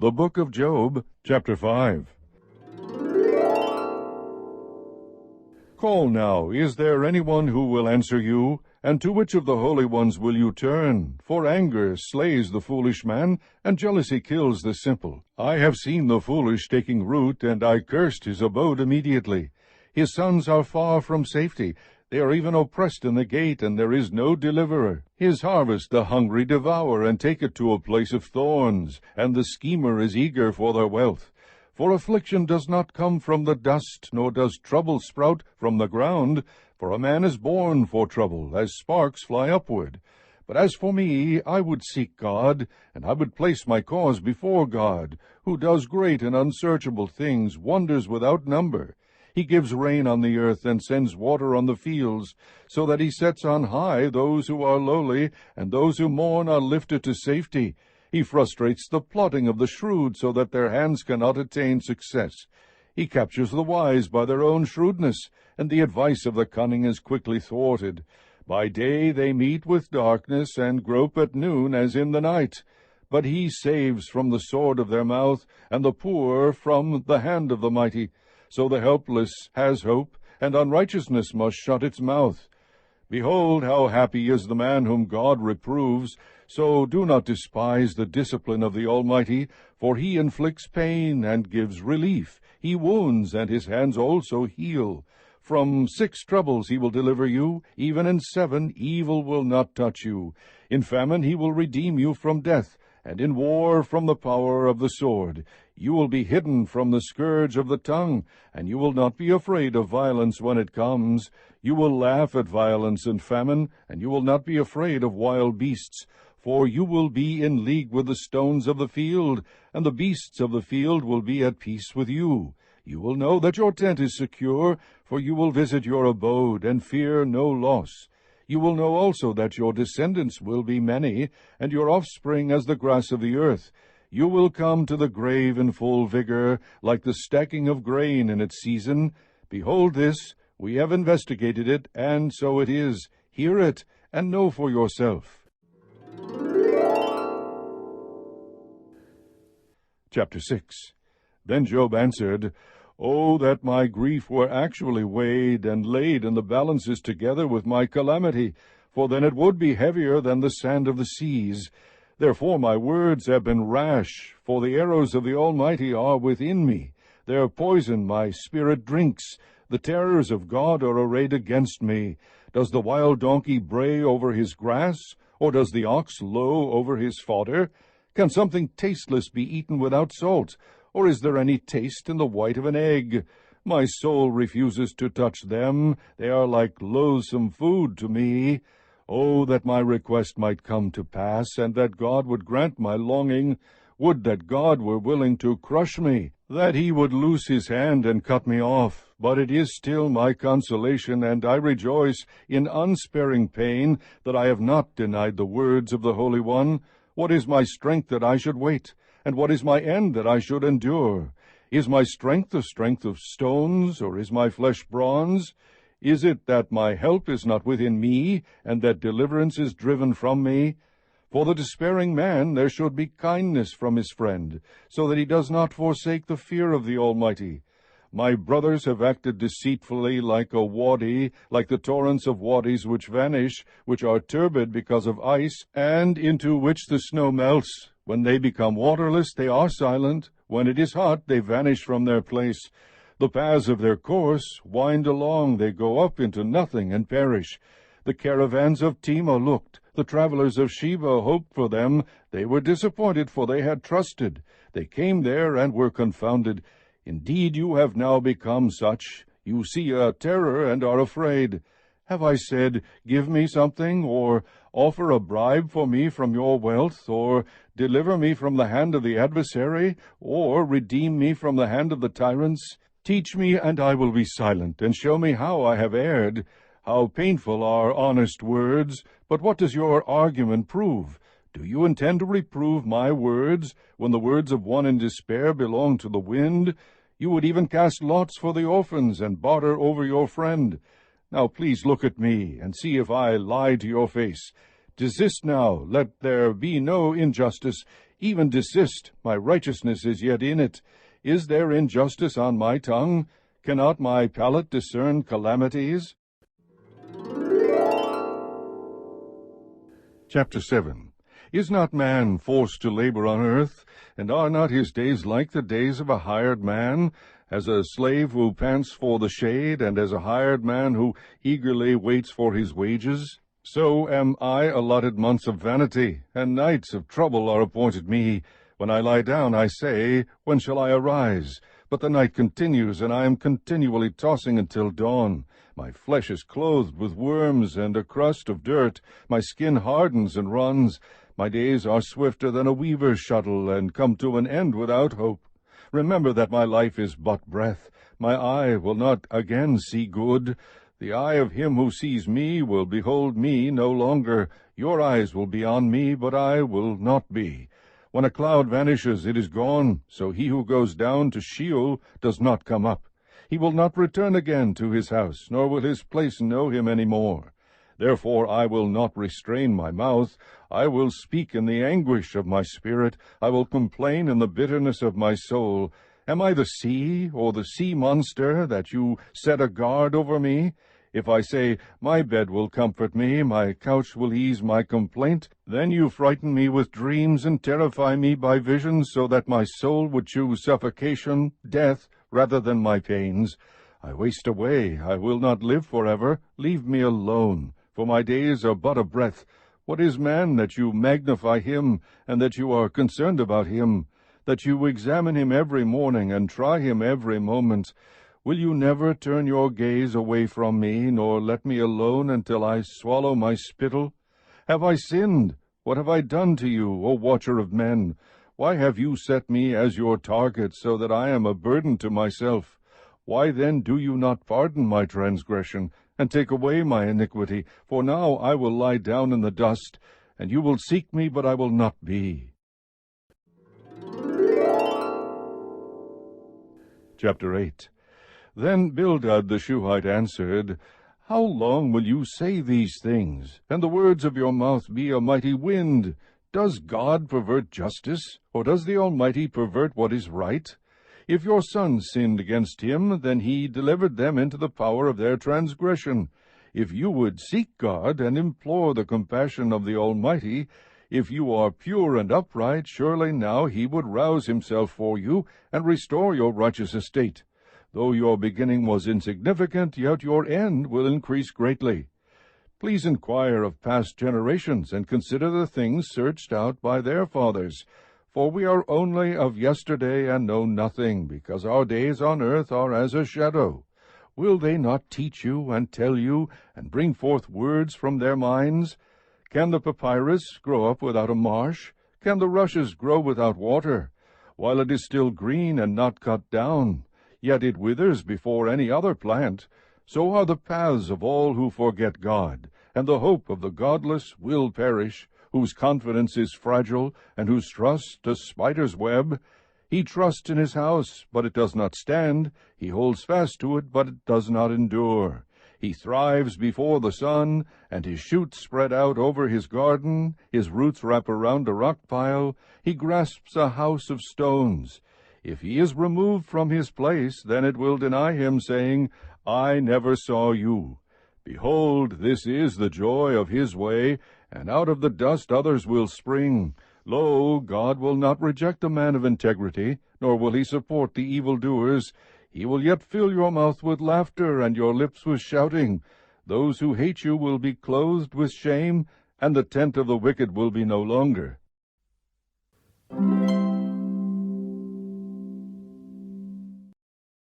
The Book of Job, chapter 5. Call now, is there anyone who will answer you? And to which of the holy ones will you turn? For anger slays the foolish man, and jealousy kills the simple. I have seen the foolish taking root, and I cursed his abode immediately. His sons are far from safety. They are even oppressed in the gate, and there is no deliverer. His harvest the hungry devour, and take it to a place of thorns, and the schemer is eager for their wealth. For affliction does not come from the dust, nor does trouble sprout from the ground. For a man is born for trouble, as sparks fly upward. But as for me, I would seek God, and I would place my cause before God, who does great and unsearchable things, wonders without number. He gives rain on the earth, and sends water on the fields, so that he sets on high those who are lowly, and those who mourn are lifted to safety. He frustrates the plotting of the shrewd, so that their hands cannot attain success. He captures the wise by their own shrewdness, and the advice of the cunning is quickly thwarted. By day they meet with darkness, and grope at noon as in the night. But he saves from the sword of their mouth, and the poor from the hand of the mighty. So the helpless has hope, and unrighteousness must shut its mouth. Behold, how happy is the man whom God reproves. So do not despise the discipline of the Almighty, for he inflicts pain and gives relief. He wounds, and his hands also heal. From 6 troubles he will deliver you, even in 7 evil will not touch you. In famine he will redeem you from death, and in war from the power of the sword. You will be hidden from the scourge of the tongue, and you will not be afraid of violence when it comes. You will laugh at violence and famine, and you will not be afraid of wild beasts. For you will be in league with the stones of the field, and the beasts of the field will be at peace with you. You will know that your tent is secure, for you will visit your abode, and fear no loss. You will know also that your descendants will be many, and your offspring as the grass of the earth. You will come to the grave in full vigor, like the stacking of grain in its season. Behold this, we have investigated it, and so it is. Hear it, and know for yourself. Chapter 6. Then Job answered, Oh, that my grief were actually weighed and laid in the balances together with my calamity, for then it would be heavier than the sand of the seas. Therefore my words have been rash, for the arrows of the Almighty are within me. Their poison my spirit drinks. The terrors of God are arrayed against me. Does the wild donkey bray over his grass, or does the ox low over his fodder? Can something tasteless be eaten without salt, or is there any taste in the white of an egg? My soul refuses to touch them. They are like loathsome food to me. Oh, that my request might come to pass, and that God would grant my longing. Would that God were willing to crush me, that he would loose his hand and cut me off. But it is still my consolation, and I rejoice in unsparing pain, that I have not denied the words of the Holy One. What is my strength that I should wait? And what is my end that I should endure? Is my strength the strength of stones, or is my flesh bronze? Is it that my help is not within me, and that deliverance is driven from me? For the despairing man there should be kindness from his friend, so that he does not forsake the fear of the Almighty. My brothers have acted deceitfully like a wadi, like the torrents of wadis which vanish, which are turbid because of ice, and into which the snow melts. When they become waterless, they are silent. When it is hot, they vanish from their place. The paths of their course wind along, they go up into nothing and perish. The caravans of Tema looked, the travelers of Sheba hoped for them. They were disappointed, for they had trusted. They came there and were confounded. Indeed, you have now become such. You see a terror and are afraid. Have I said, Give me something, or offer a bribe for me from your wealth, or deliver me from the hand of the adversary, or redeem me from the hand of the tyrants? Teach me, and I will be silent, and show me how I have erred. How painful are honest words! But what does your argument prove? Do you intend to reprove my words, when the words of one in despair belong to the wind? You would even cast lots for the orphans, and barter over your friend. Now please look at me, and see if I lie to your face. Desist now, let there be no injustice. Even desist, my righteousness is yet in it. Is there injustice on my tongue? Cannot my palate discern calamities? Chapter 7. Is not man forced to labor on earth? And are not his days like the days of a hired man? As a slave who pants for the shade, and as a hired man who eagerly waits for his wages? So am I allotted months of vanity, and nights of trouble are appointed me. When I lie down, I say, when shall I arise? But the night continues, and I am continually tossing until dawn. My flesh is clothed with worms and a crust of dirt. My skin hardens and runs. My days are swifter than a weaver's shuttle, and come to an end without hope. Remember that my life is but breath. My eye will not again see good. The eye of him who sees me will behold me no longer. Your eyes will be on me, but I will not be. When a cloud vanishes, it is gone. So he who goes down to Sheol does not come up. He will not return again to his house, nor will his place know him any more. Therefore I will not restrain my mouth. I will speak in the anguish of my spirit. I will complain in the bitterness of my soul. Am I the sea, or the sea monster, that you set a guard over me? If I say, my bed will comfort me, my couch will ease my complaint, then you frighten me with dreams and terrify me by visions, so that my soul would choose suffocation, death, rather than my pains. I waste away, I will not live forever. Leave me alone, for my days are but a breath. What is man that you magnify him, and that you are concerned about him, that you examine him every morning, and try him every moment? Will you never turn your gaze away from me, nor let me alone until I swallow my spittle? Have I sinned? What have I done to you, O watcher of men? Why have you set me as your target, so that I am a burden to myself? Why then do you not pardon my transgression, and take away my iniquity? For now I will lie down in the dust, and you will seek me, but I will not be. Chapter 8. Then Bildad the Shuhite answered, How long will you say these things, and the words of your mouth be a mighty wind? Does God pervert justice, or does the Almighty pervert what is right? If your sons sinned against him, then he delivered them into the power of their transgression. If you would seek God, and implore the compassion of the Almighty, if you are pure and upright, surely now he would rouse himself for you, and restore your righteous estate. Though your beginning was insignificant, yet your end will increase greatly. Please inquire of past generations, and consider the things searched out by their fathers. For we are only of yesterday, and know nothing, because our days on earth are as a shadow. Will they not teach you, and tell you, and bring forth words from their minds? Can the papyrus grow up without a marsh? Can the rushes grow without water? While it is still green and not cut down, yet it withers before any other plant. So are the paths of all who forget God, and the hope of the godless will perish, whose confidence is fragile, and whose trust a spider's web. He trusts in his house, but it does not stand. He holds fast to it, but it does not endure. He thrives before the sun, and his shoots spread out over his garden. His roots wrap around a rock pile. He grasps a house of stones. If he is removed from his place, then it will deny him, saying, I never saw you. Behold, this is the joy of his way, and out of the dust others will spring. Lo, God will not reject a man of integrity, nor will he support the evildoers. He will yet fill your mouth with laughter, and your lips with shouting. Those who hate you will be clothed with shame, and the tent of the wicked will be no longer.